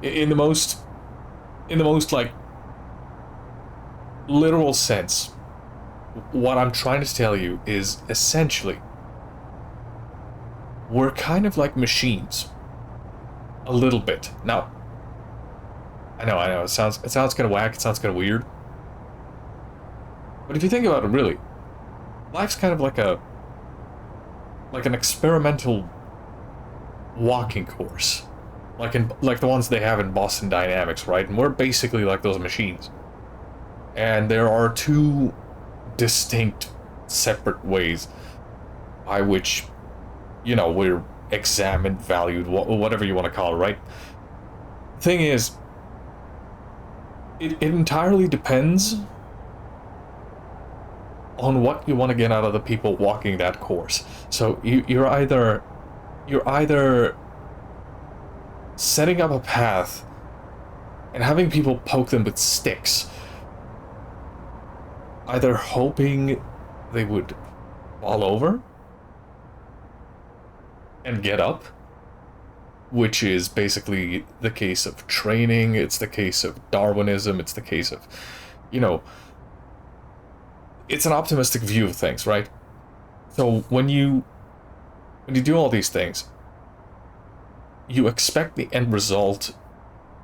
In the most, like, literal sense, what I'm trying to tell you is essentially we're kind of like machines. A little bit. Now, I know, it sounds kind of whack, it sounds kind of weird. But if you think about it, really, life's kind of like an experimental walking course, like the ones they have in Boston Dynamics, right? And we're basically like those machines. And there are two distinct, separate ways by which, we're examined, valued, whatever you want to call it, right? Thing is, it entirely depends on what you want to get out of the people walking that course. So you're either setting up a path and having people poke them with sticks, either hoping they would fall over and get up, which is basically the case of training, it's the case of Darwinism, it's the case of, you know, it's an optimistic view of things, right? So when you do all these things, you expect the end result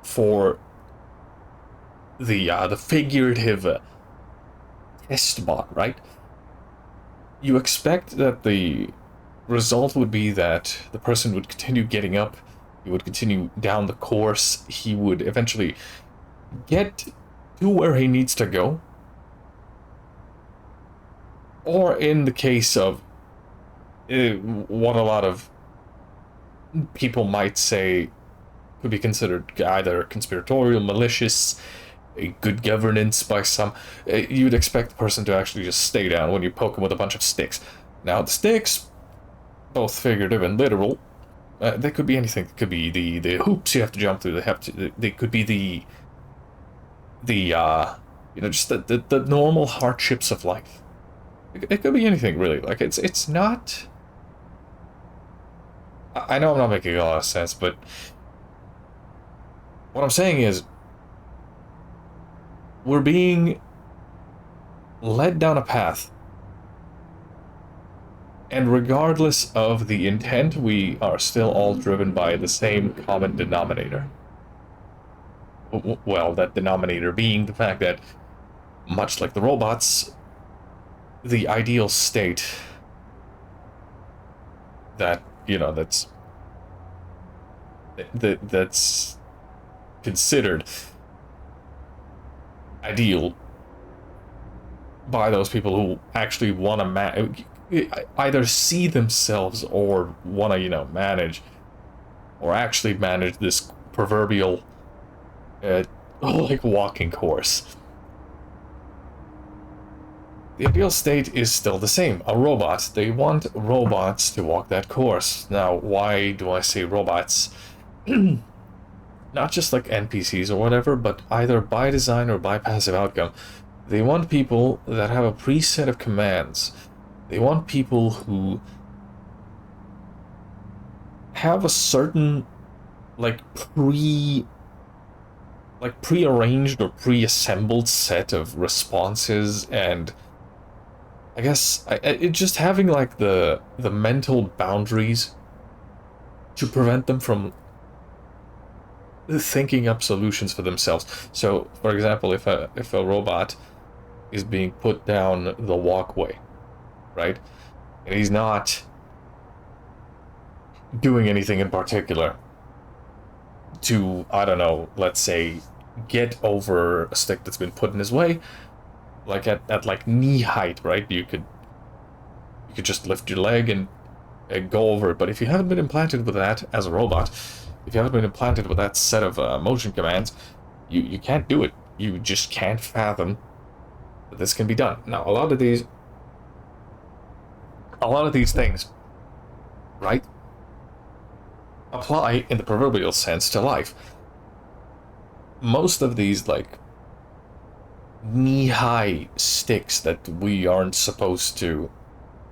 for the figurative test bot, right? You expect that the result would be that the person would continue getting up, he would continue down the course, he would eventually get to where he needs to go. Or in the case of what a lot of people might say could be considered either conspiratorial, malicious, a good governance by some, you'd expect the person to actually just stay down when you poke them with a bunch of sticks. Now, the sticks, both figurative and literal, they could be anything. It could be the hoops you have to jump through. They could be just the normal hardships of life. It could be anything, really. Like, it's not. I know I'm not making a lot of sense, but what I'm saying is we're being led down a path, and regardless of the intent, we are still all driven by the same common denominator. Well, that denominator being the fact that, much like the robots, the ideal state that, that's considered ideal by those people who actually want to either see themselves or want to, manage or actually manage this proverbial like walking course. The ideal state is still the same, a robot. They want robots to walk that course. Now, why do I say robots? Not just like NPCs or whatever, but either by design or by passive outcome. They want people that have a preset of commands. They want people who have a certain prearranged or pre-assembled set of responses, and I guess it just having like the mental boundaries to prevent them from thinking up solutions for themselves. So, for example, if a robot is being put down the walkway, right, and he's not doing anything in particular to, I don't know, let's say, get over a stick that's been put in his way, like at like knee height, right? You could just lift your leg and go over it. But if you haven't been implanted with that as a robot, if you haven't been implanted with that set of motion commands, you can't do it. You just can't fathom that this can be done. Now, a lot of these things, right, apply in the proverbial sense to life. Most of these, like, knee-high sticks that we aren't supposed to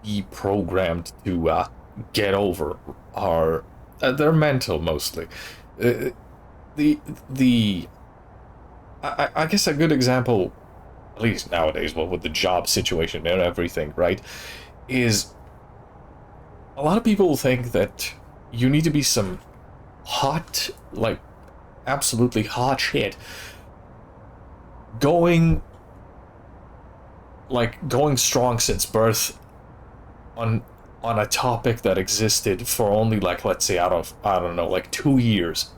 be programmed to get over are they're mental mostly. the the I guess a good example, at least nowadays, well, with the job situation and everything, right, is a lot of people think that you need to be some hot, like, absolutely hot shit, going, going strong since birth on a topic that existed for only, like, let's say, out of, I don't know, like 2 years.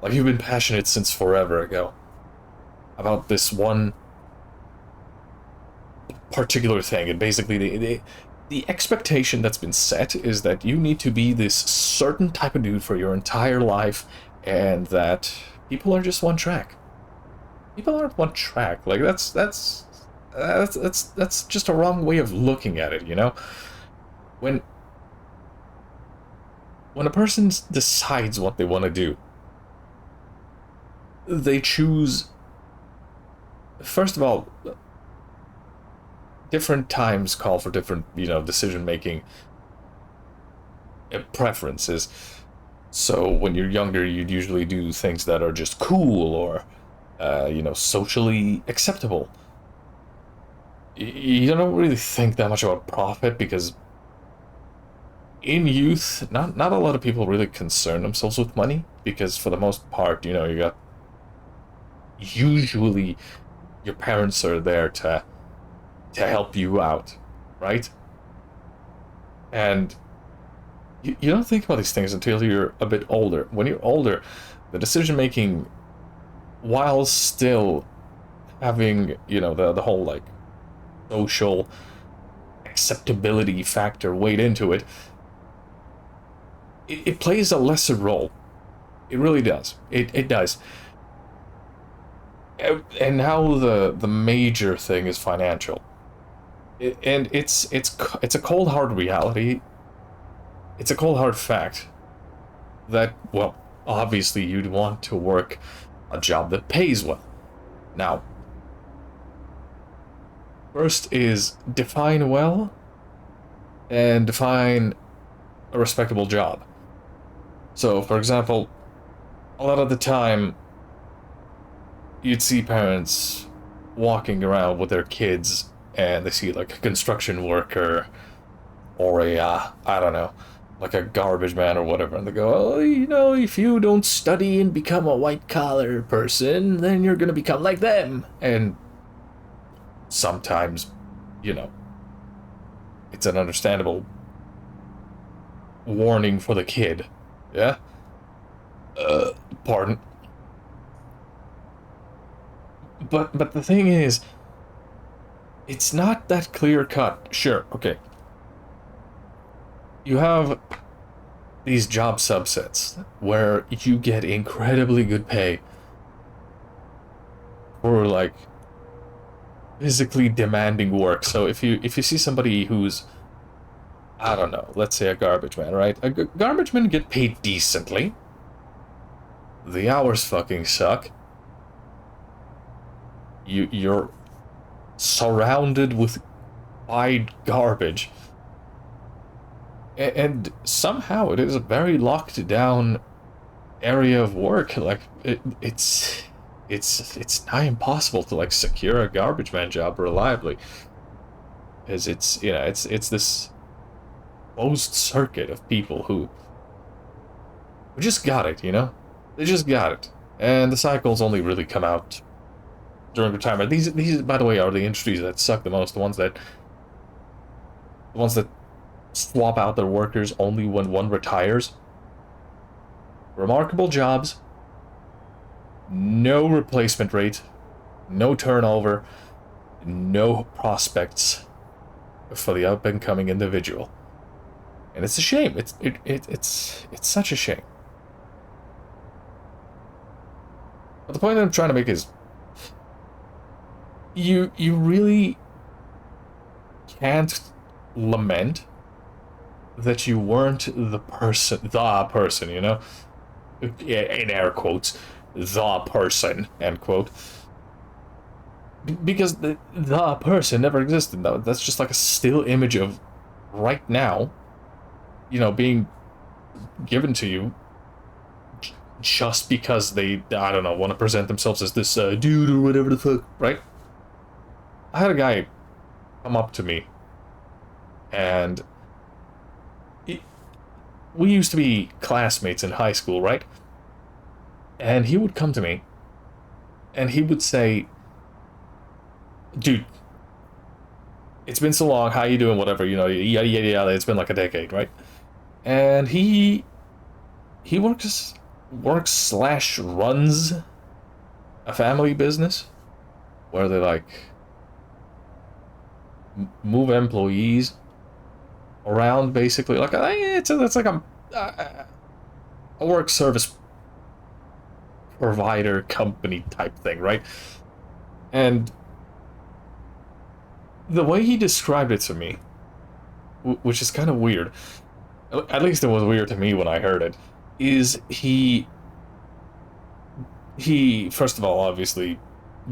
Like, you've been passionate since forever ago about this one particular thing, and basically the expectation that's been set is that you need to be this certain type of dude for your entire life, and that people are just one track. People aren't one track. Like, that's just a wrong way of looking at it, you know? When a person decides what they want to do, they choose, first of all, different times call for different, decision making preferences. So when you're younger, you'd usually do things that are just cool or, socially acceptable. You don't really think that much about profit because in youth, not a lot of people really concern themselves with money, because for the most part, you got, usually your parents are there to help you out, right? And you don't think about these things until you're a bit older. When you're older, the decision making, while still having, the whole, like, social acceptability factor weighed into it, it plays a lesser role. It really does. It does. And now the major thing is financial. And it's a cold hard reality. It's a cold hard fact that, well, obviously you'd want to work a job that pays well. Now, first is define well and define a respectable job. So, for example, a lot of the time you'd see parents walking around with their kids and they see, like, a construction worker or a, I don't know, like a garbage man or whatever, and they go, oh, if you don't study and become a white-collar person, then you're gonna become like them. And sometimes, it's an understandable warning for the kid, yeah? Pardon. But the thing is, it's not that clear-cut. Sure, okay. You have these job subsets where you get incredibly good pay for, like, physically demanding work. So if you see somebody who's, I don't know, let's say a garbage man, right? Garbage men get paid decently. The hours fucking suck. You're surrounded with wide garbage. And somehow it is a very locked down area of work. Like, it's nigh impossible to, like, secure a garbage man job reliably, because it's this closed circuit of people who just got it. They just got it, and the cycles only really come out during retirement. These, by the way, are the industries that suck the most. The ones that swap out their workers only when one retires. Remarkable jobs, no replacement rate, no turnover, no prospects for the up and coming individual. And it's a shame. It's such a shame. But the point that I'm trying to make is, you really can't lament that you weren't the person, in air quotes, the person, end quote, because the person never existed. That's just like a still image of right now, being given to you just because they, I don't know, want to present themselves as this dude or whatever the fuck, right? I had a guy come up to me, and we used to be classmates in high school, right? And he would come to me, and he would say, dude, it's been so long, how you doing, whatever, yada, yada, yada, it's been like a decade, right? And he works slash runs a family business where they like move employees around, basically. Like it's like a work service provider company type thing, right? And the way he described it to me, which is kind of weird, at least it was weird to me when I heard it, is he first of all, obviously,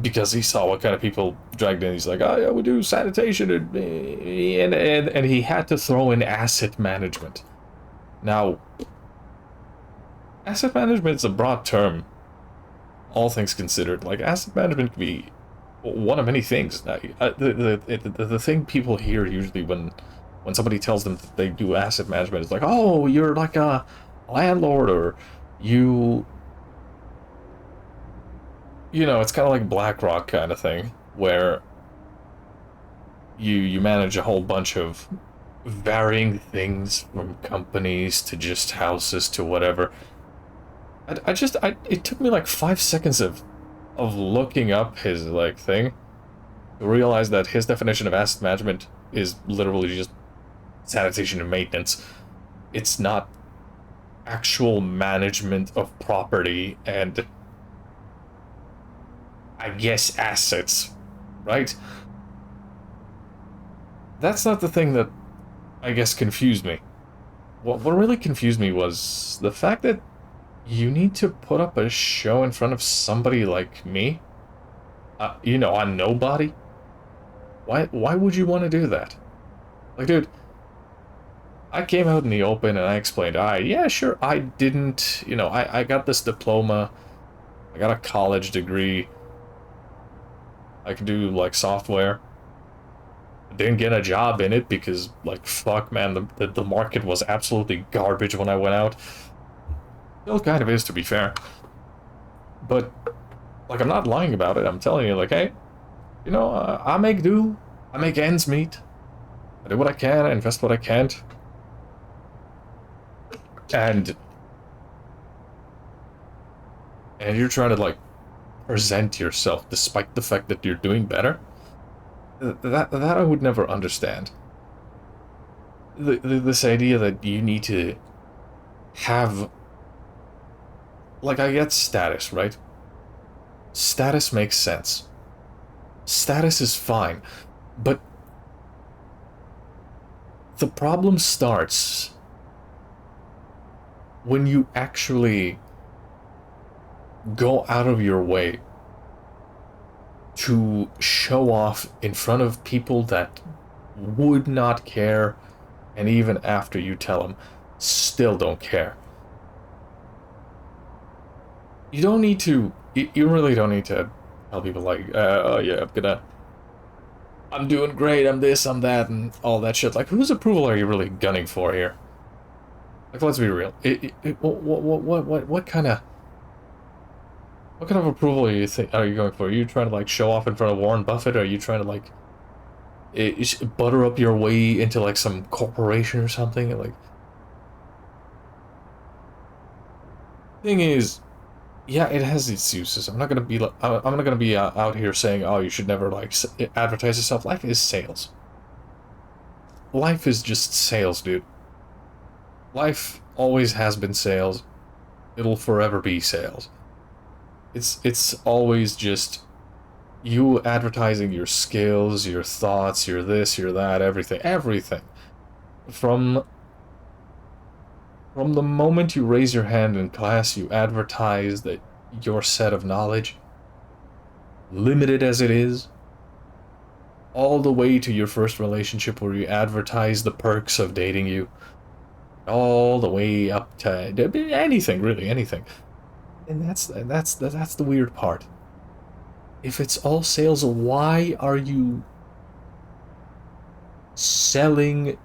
because he saw what kind of people dragged in, he's like, oh yeah, we do sanitation, and he had to throw in asset management. Now, asset management is a broad term, all things considered. Like, asset management can be one of many things. The thing people hear usually when somebody tells them that they do asset management is like, oh, you're like a landlord, or it's kind of like BlackRock kind of thing, where you manage a whole bunch of varying things from companies to just houses to whatever. It took me like 5 seconds of looking up his like thing to realize that his definition of asset management is literally just sanitation and maintenance. It's not actual management of property and, I guess, assets, right? That's not the thing that, I guess, confused me. What really confused me was the fact that you need to put up a show in front of somebody like me, a nobody. Why would you want to do that? Like, dude, I came out in the open and I explained, yeah, sure, I didn't, I got this diploma, I got a college degree, I can do, like, software. I didn't get a job in it because, like, fuck, man, the market was absolutely garbage when I went out. Still kind of is, to be fair. But, like, I'm not lying about it. I'm telling you, like, hey, I make do. I make ends meet. I do what I can. I invest what I can't. And you're trying to, like, present yourself despite the fact that you're doing better. That I would never understand. This idea that you need to have, like, I get status, right? Status makes sense. Status is fine, but the problem starts when you actually go out of your way to show off in front of people that would not care, and even after you tell them, still don't care. You don't need to, you really don't need to tell people like, oh yeah, I'm doing great, I'm this, I'm that, and all that shit. Like, whose approval are you really gunning for here? Like, let's be real. What kind of approval are you going for? Are you trying to, like, show off in front of Warren Buffett? Or are you trying to, like, butter up your way into, like, some corporation or something? Like, thing is, yeah, it has its uses. I'm not gonna be out here saying, oh, you should never, like, advertise yourself. Life is sales. Life is just sales, dude. Life always has been sales. It'll forever be sales. It's always just you advertising your skills, your thoughts, your this, your that, everything. From the moment you raise your hand in class, you advertise that your set of knowledge, limited as it is, all the way to your first relationship where you advertise the perks of dating you, all the way up to anything, really, anything. And that's the weird part. If it's all sales, why are you selling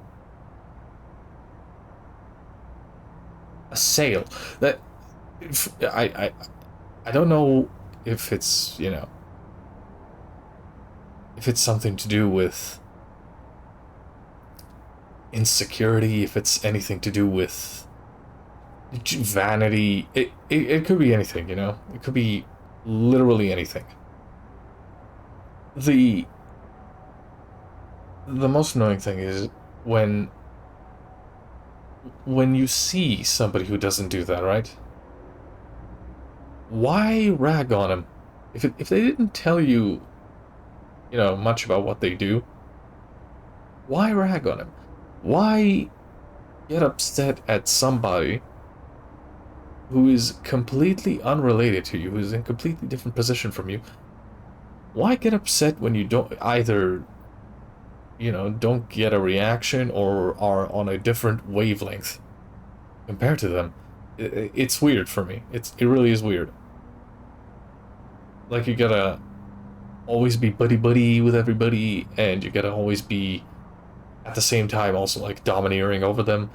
a sale? That if, I don't know if it's, if it's something to do with insecurity, if it's anything to do with vanity. It could be anything, It could be literally anything. The the most annoying thing is when when you see somebody who doesn't do that, right? Why rag on them? If they didn't tell you, much about what they do, why rag on them? Why get upset at somebody who is completely unrelated to you, who's in a completely different position from you? Why get upset when you don't either, don't get a reaction or are on a different wavelength compared to them? It's weird for me. It really is weird. Like, you gotta always be buddy-buddy with everybody, and you gotta always be, at the same time, also, like, domineering over them.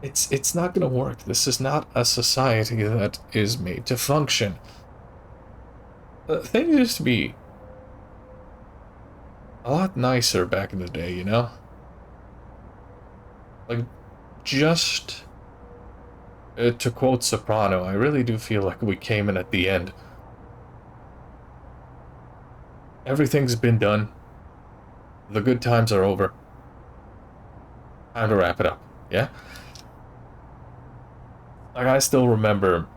It's not gonna work. This is not a society that is made to function. Things used to be a lot nicer back in the day, Like, just to quote Soprano, I really do feel like we came in at the end. Everything's been done. The good times are over. Time to wrap it up. Yeah? Like, I still remember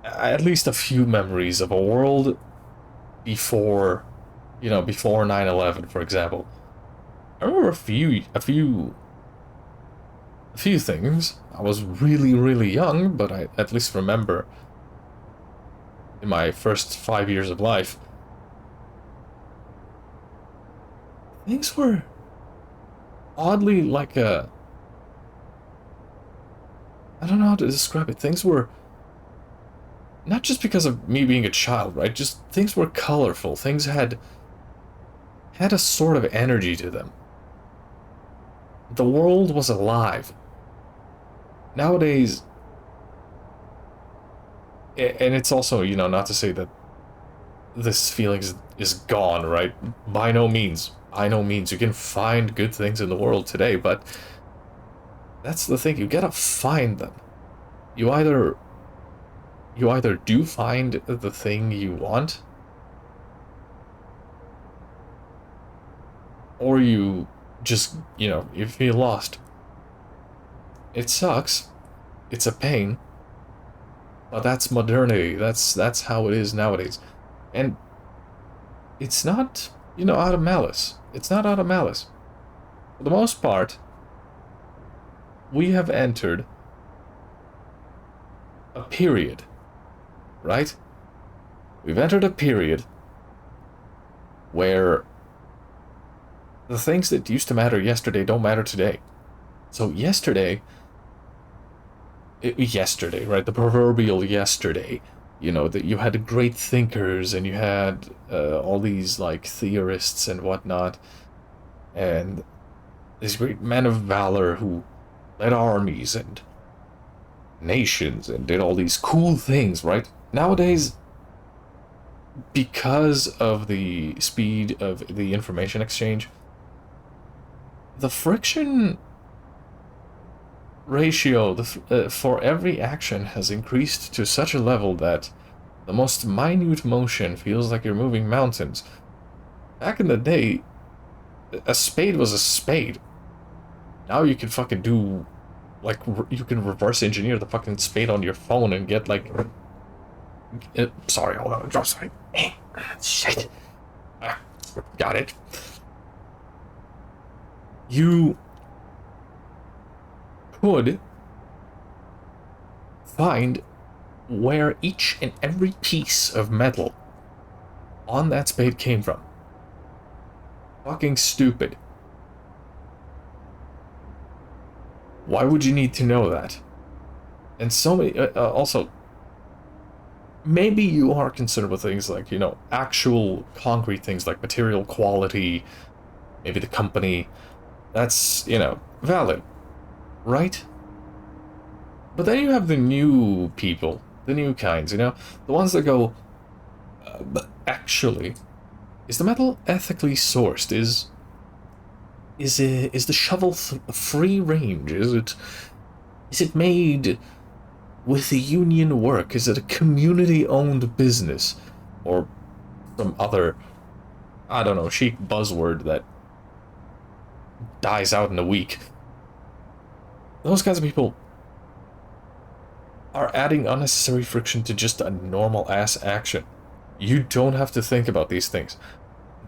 at least a few memories of a world before, before 9/11, for example. I remember a few things. I was really, really young, but I at least remember in my first 5 years of life, things were oddly like I don't know how to describe it. Things were not just because of me being a child, right? Just things were colorful. Things had a sort of energy to them. The world was alive. Nowadays, and it's also, not to say that this feeling is gone, right? By no means. By no means. You can find good things in the world today, but that's the thing. You gotta find them. You either do find the thing you want, or you just, you feel lost. It sucks. It's a pain. But that's modernity. That's how it is nowadays. And it's not, out of malice. It's not out of malice. For the most part, we have entered a period, right? We've entered a period where the things that used to matter yesterday don't matter today. So yesterday, right? The proverbial yesterday, that you had great thinkers and you had all these, like, theorists and whatnot, and these great men of valor who led armies and nations and did all these cool things, right? Nowadays, because of the speed of the information exchange, the friction ratio for every action has increased to such a level that the most minute motion feels like you're moving mountains. Back in the day, a spade was a spade. Now you can fucking do, like, you can reverse engineer the fucking spade on your phone and get, like... sorry, hold on, drop sorry. Shit. Got it. You could find where each and every piece of metal on that spade came from. Fucking stupid. Why would you need to know that? And so many, also, maybe you are concerned with things like, actual concrete things like material quality, maybe the company. That's, valid, right? But then you have the new people, the new kinds, the ones that go, but actually, is the metal ethically sourced? Is the shovel free range? Is it made with the union work? Is it a community owned business? Or some other, I don't know, chic buzzword that dies out in a week? Those kinds of people are adding unnecessary friction to just a normal ass action. You don't have to think about these things.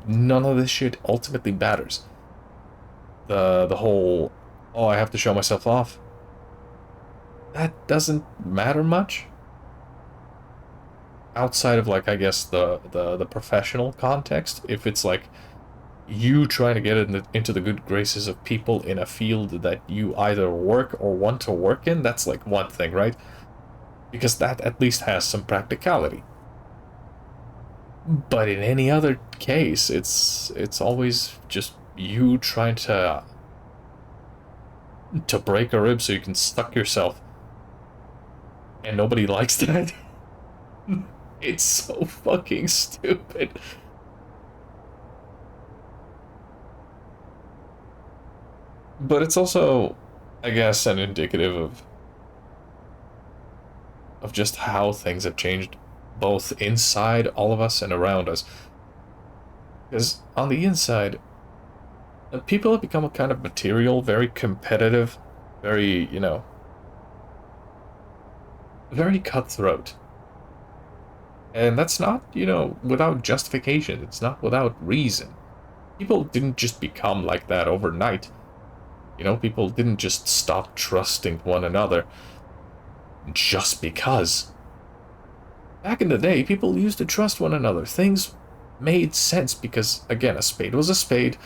None of this shit ultimately matters. The whole, oh, I have to show myself off. That doesn't matter much. Outside of, like, I guess the professional context, if it's like you trying to get into the good graces of people in a field that you either work or want to work in, that's like one thing, right? Because that at least has some practicality. But in any other case, it's always just you trying to break a rib so you can suck yourself, and nobody likes that. It's so fucking stupid. But it's also, I guess, an indicative of just how things have changed, both inside all of us and around us. Because on the inside, people have become a kind of material, very competitive, very, very cutthroat. And that's not, without justification. It's not without reason. People didn't just become like that overnight. People didn't just stop trusting one another just because. Back in the day, people used to trust one another. Things made sense because, again, a spade was a spade,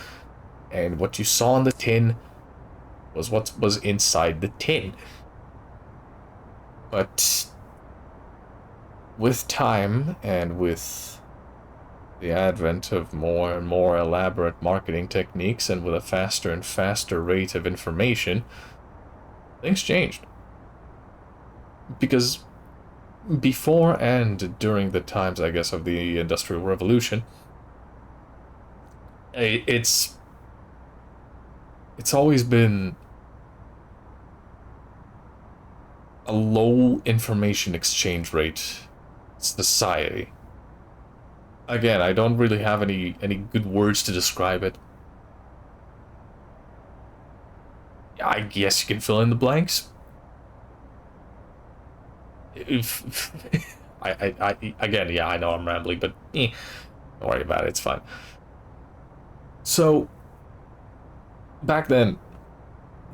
and what you saw in the tin was what was inside the tin. But with time and with the advent of more and more elaborate marketing techniques and with a faster and faster rate of information, things changed. Because before and during the times, I guess, of the Industrial Revolution, it's always been a low information exchange rate society. Again, I don't really have any good words to describe it. I guess you can fill in the blanks. If again, yeah, I know I'm rambling, but don't worry about it. It's fine. So back then,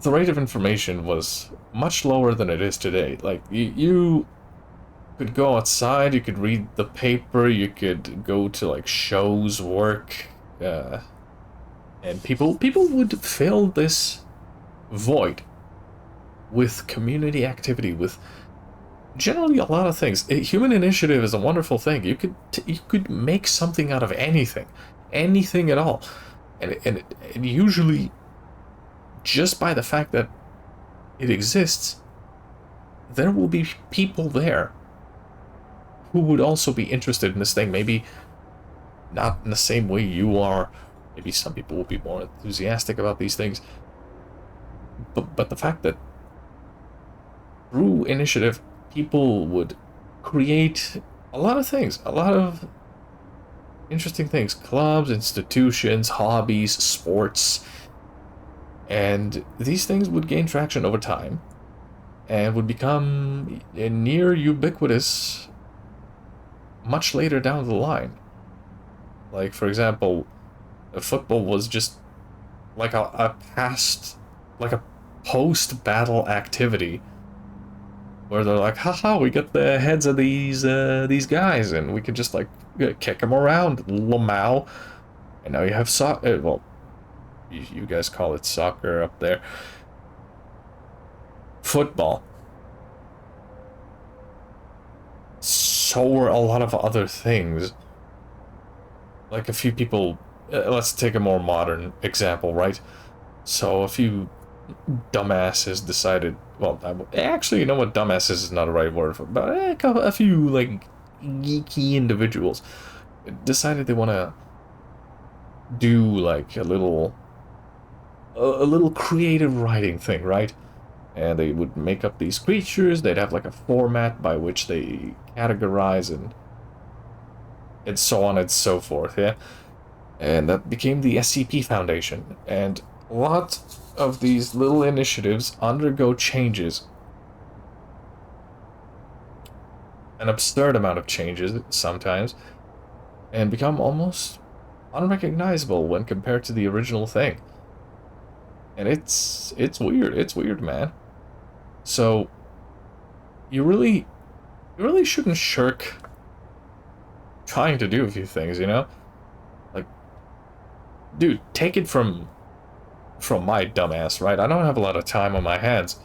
the rate of information was much lower than it is today. Like, you could go outside, you could read the paper, you could go to, like, shows, work, and people would fill this void with community activity, with generally a lot of things. Human initiative is a wonderful thing. You could make something out of anything at all, and usually, just by the fact that it exists, there will be people there who would also be interested in this thing. Maybe not in the same way you are. Maybe some people will be more enthusiastic about these things. But the fact that through initiative, people would create a lot of things, a lot of interesting things. Clubs, institutions, hobbies, sports. And these things would gain traction over time and would become near ubiquitous much later down the line. Like, for example, football was just like a post-battle activity where they're like, haha, we got the heads of these guys, and we could just, like, kick them around, lamau. And now you have soccer. Well, you guys call it soccer up there. Football. so were a lot of other things. Like a few people, let's take a more modern example, right? So a few dumbasses decided, well, actually, you know what, dumbasses is not the right word for, but a few, like, geeky individuals decided they want to do, like, a little creative writing thing, right? And they would make up these creatures, they'd have, like, a format by which they categorize and so on and so forth, yeah? And that became the SCP Foundation, and a lot of these little initiatives undergo changes, an absurd amount of changes sometimes, and become almost unrecognizable when compared to the original thing. And it's weird, man. So you really shouldn't shirk trying to do a few things, you know? Like, dude, take it from my dumbass, right? I don't have a lot of time on my hands.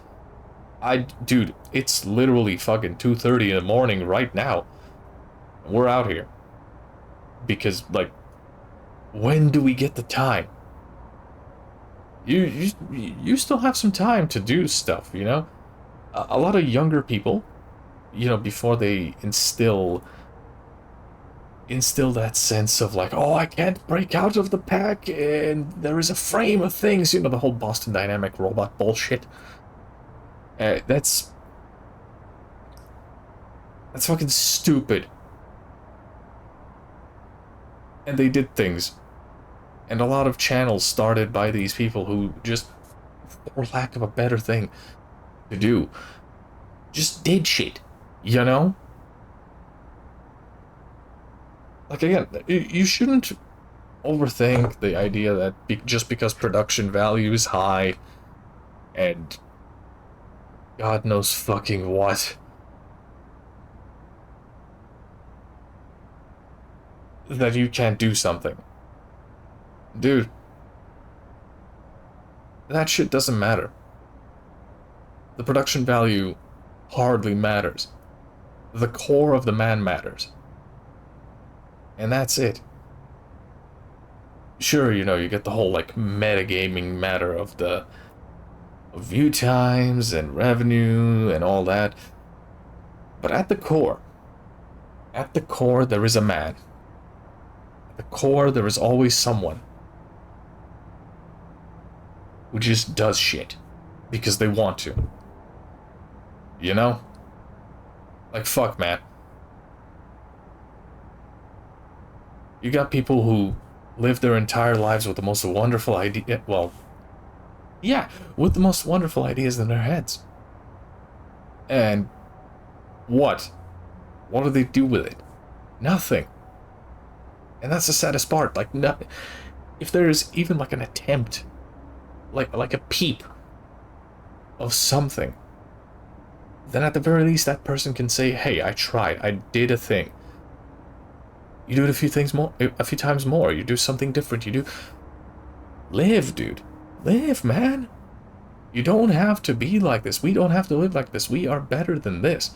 Dude, it's literally fucking 2:30 in the morning right now. We're out here. Because, like, when do we get the time? You still have some time to do stuff, you know? A lot of younger people, you know, before they instill that sense of like, oh, I can't break out of the pack, and there is a frame of things, you know, the whole Boston Dynamic robot bullshit. That's fucking stupid. And they did things. And a lot of channels started by these people who just, for lack of a better thing to do, just did shit, you know? Like, again, you shouldn't overthink the idea that just because production value is high and God knows fucking what, that you can't do something. Dude, that shit doesn't matter. The production value hardly matters. The core of the man matters. And that's it. Sure, you know, you get the whole, like, metagaming matter of view times and revenue and all that. But at the core, there is a man. At the core, there is always someone who just does shit because they want to. You know? Like, fuck, man. You got people who live their entire lives with the most wonderful idea. Well, yeah, with the most wonderful ideas in their heads. And what? What do they do with it? Nothing. And that's the saddest part. Like, no, if there is even like an attempt, like a peep of something, then at the very least that person can say, "Hey, I tried. I did a thing." You do it a few times more. You do something different. You do live, dude. Live, man. You don't have to be like this. We don't have to live like this. We are better than this.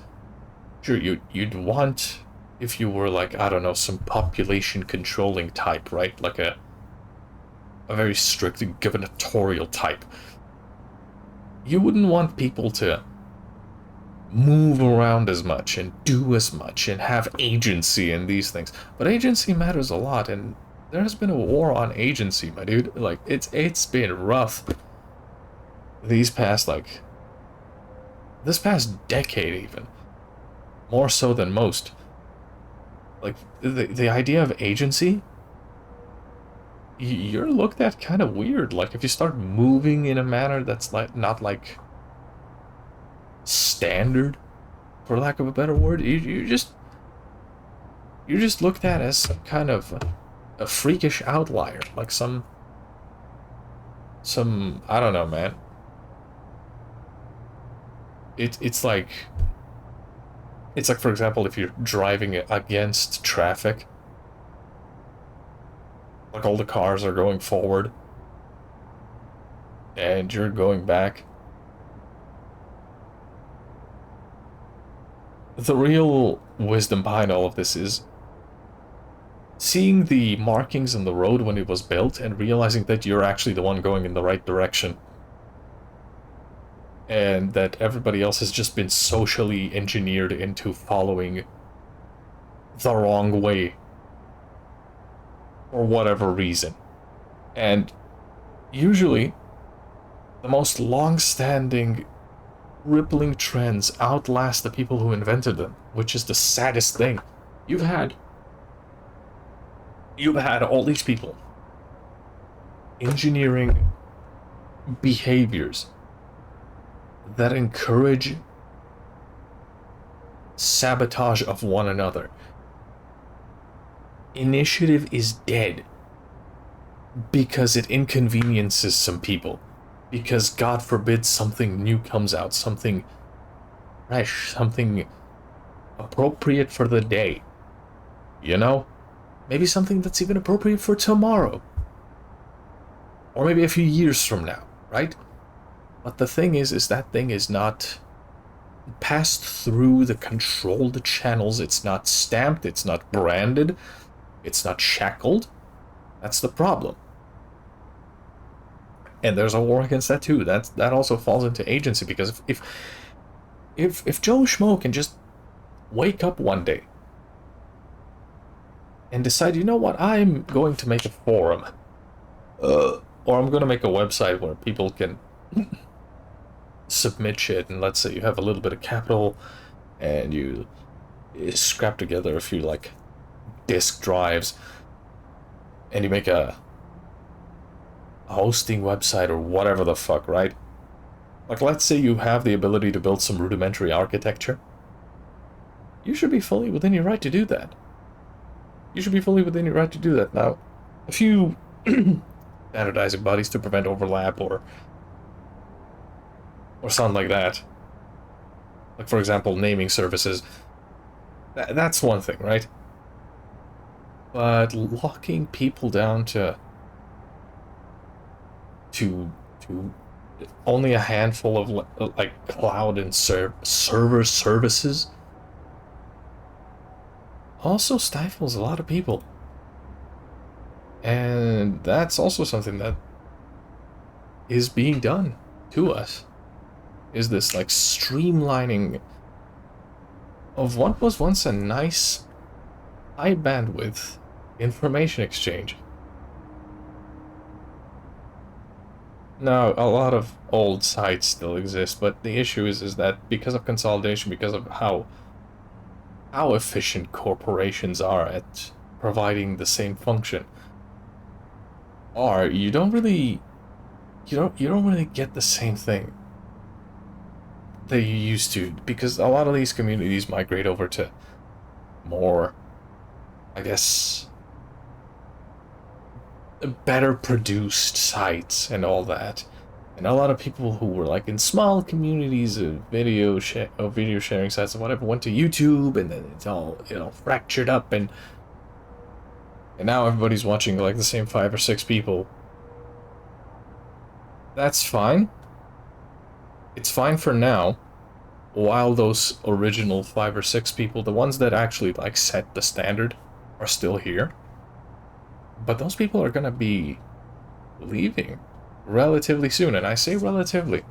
Sure, you'd want, if you were like, I don't know, some population controlling type, right? Like a very strict gubernatorial type. You wouldn't want people to move around as much and do as much and have agency in these things. But agency matters a lot, and there has been a war on agency, my dude. Like, it's been rough this past decade, even more so than most. Like, the idea of agency, you're looked at kind of weird. Like, if you start moving in a manner that's like not like standard, for lack of a better word, you're just looked at as some kind of a freakish outlier, like some I don't know, man. It's like, for example, if you're driving against traffic, like all the cars are going forward and you're going back. the real wisdom behind all of this is seeing the markings on the road when it was built and realizing that you're actually the one going in the right direction. And that everybody else has just been socially engineered into following the wrong way for whatever reason. And usually, the most long-standing, rippling trends outlast the people who invented them, which is the saddest thing. You've had all these people engineering behaviors that encourage sabotage of one another. Initiative is dead because it inconveniences some people. Because, God forbid, something new comes out, something fresh, something appropriate for the day. You know? Maybe something that's even appropriate for tomorrow. Or maybe a few years from now, right? But the thing is that thing is not passed through the controlled channels. It's not stamped, it's not branded, it's not shackled. That's the problem. And there's a war against that too. That also falls into agency, because if Joe Schmo can just wake up one day and decide, you know what, I'm going to make a forum, or I'm going to make a website where people can submit shit, and let's say you have a little bit of capital and you scrap together a few like disk drives and you make a hosting website or whatever the fuck, right? Like, let's say you have the ability to build some rudimentary architecture. You should be fully within your right to do that. You should be fully within your right to do that. Now, a few standardizing bodies to prevent overlap or something like that. Like, for example, naming services. That's one thing, right? But locking people down to only a handful of like cloud and server services also stifles a lot of people. And that's also something that is being done to us. Is this like streamlining of what was once a nice high bandwidth information exchange. Now, a lot of old sites still exist, but the issue is that because of consolidation, because of how efficient corporations are at providing the same function, you don't really get the same thing that you used to, because a lot of these communities migrate over to more, I guess, better produced sites and all that. And a lot of people who were like in small communities of video sharing sites and whatever went to YouTube, and then it's all, fractured up, and now everybody's watching like the same 5 or 6 people. That's fine. It's fine for now, while those original 5 or 6 people, the ones that actually like set the standard, are still here. But those people are gonna be leaving relatively soon, and I say relatively.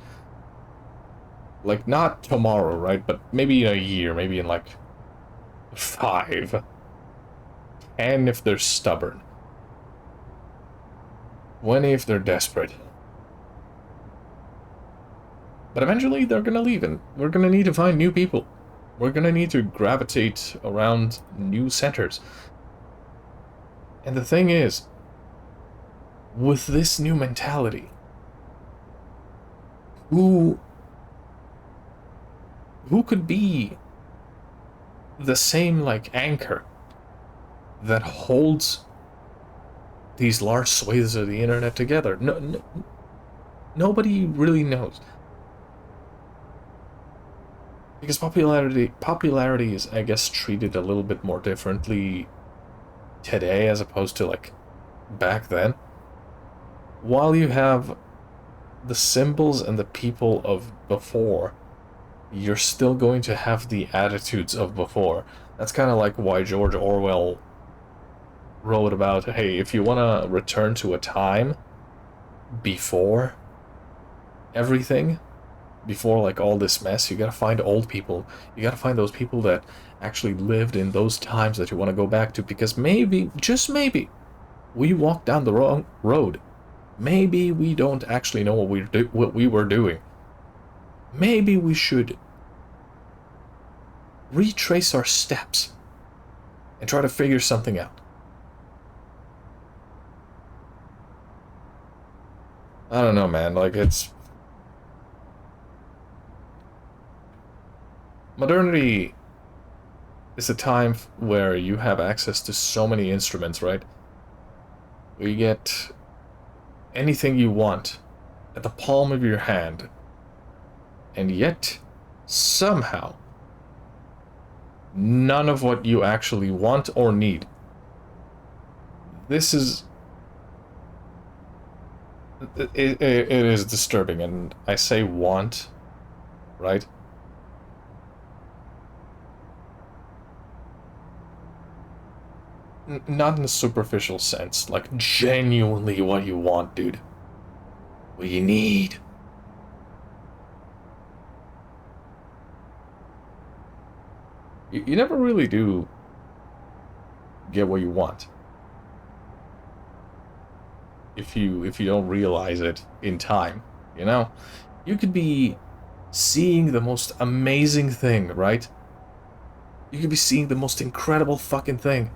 Like, not tomorrow, right? But maybe in a year, maybe in like 5. And if they're stubborn. 20 if they're desperate. But eventually they're gonna leave, and we're gonna need to find new people. We're gonna need to gravitate around new centers. And the thing is, with this new mentality, who could be the same, like, anchor that holds these large swathes of the internet together? Nobody really knows. Because popularity is, I guess, treated a little bit more differently today as opposed to, like, back then. While you have the symbols and the people of before you're still going to have the attitudes of before. That's kind of like why George Orwell wrote about, hey, if you want to return to a time before everything, before like all this mess, you gotta find old people. You gotta find those people that actually lived in those times that you want to go back to, because maybe, just maybe, we walked down the wrong road. Maybe we don't actually know what we were doing. Maybe we should retrace our steps and try to figure something out. I don't know, man. Like, it's... modernity is a time where you have access to so many instruments, right? You get anything you want at the palm of your hand. And yet, somehow, none of what you actually want or need. This is... It is disturbing, and I say want, right? Not in a superficial sense, like genuinely what you want, dude. What you need. You never really do get what you want. If you don't realize it in time, you know? You could be seeing the most amazing thing, right? You could be seeing the most incredible fucking thing.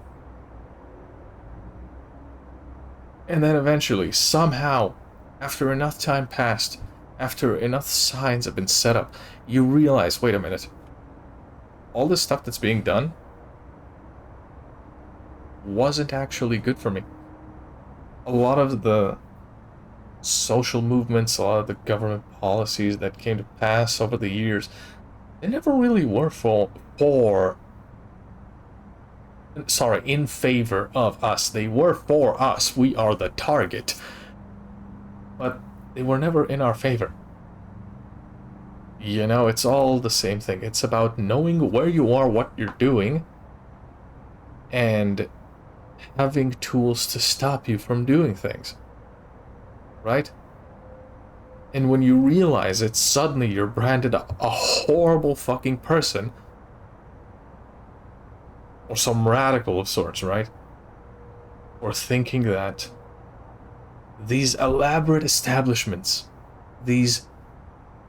And then eventually, somehow, after enough time passed, after enough signs have been set up, you realize, wait a minute, all this stuff that's being done wasn't actually good for me. A lot of the social movements, a lot of the government policies that came to pass over the years, they never really were in favor of us. They were for us. We are the target. But they were never in our favor. You know, it's all the same thing. It's about knowing where you are, what you're doing, and having tools to stop you from doing things. Right? And when you realize it, suddenly you're branded a horrible fucking person. Or some radical of sorts, right? Or thinking that these elaborate establishments, these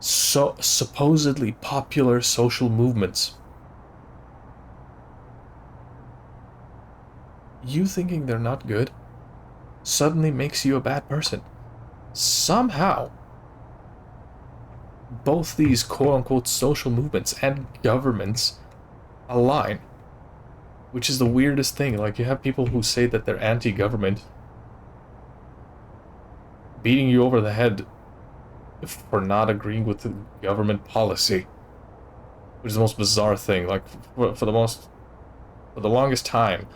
supposedly popular social movements, you thinking they're not good suddenly makes you a bad person. Somehow, both these quote-unquote social movements and governments align. Which is the weirdest thing. Like, you have people who say that they're anti-government beating you over the head for not agreeing with the government policy. Which is the most bizarre thing. Like, for the longest time,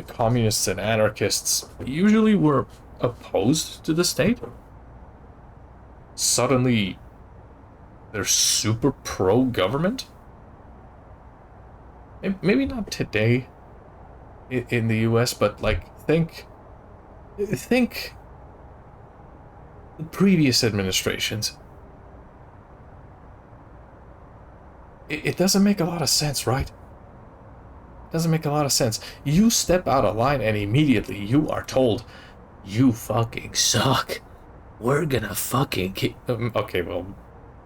communists and anarchists usually were opposed to the state. Suddenly, they're super pro-government. Maybe not today in the US, but like think the previous administrations. It doesn't make a lot of sense, right? It doesn't make a lot of sense. You step out of line and immediately you are told, you fucking suck. We're gonna fucking okay, well,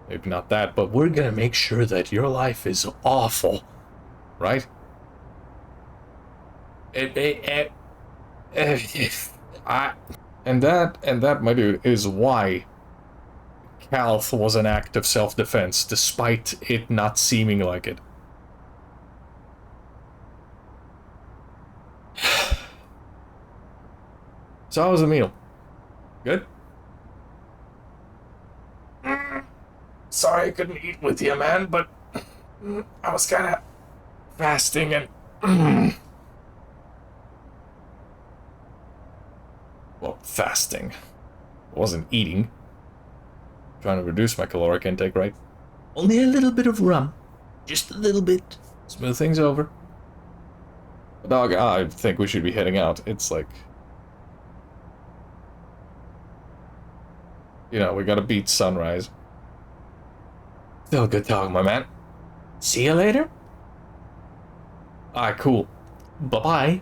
maybe not that, but we're gonna make sure that your life is awful. Right? And that, my dude, is why Calth was an act of self-defense, despite it not seeming like it. So how was the meal? Good? Sorry I couldn't eat with you, man, but I was kind of fasting and... well, fasting. I wasn't eating. Trying to reduce my caloric intake, right? Only a little bit of rum. Just a little bit. Smooth things over. Dog, I think we should be heading out. It's like, we gotta beat sunrise. Still a good talk, my man. See you later? Alright, cool. Bye-bye.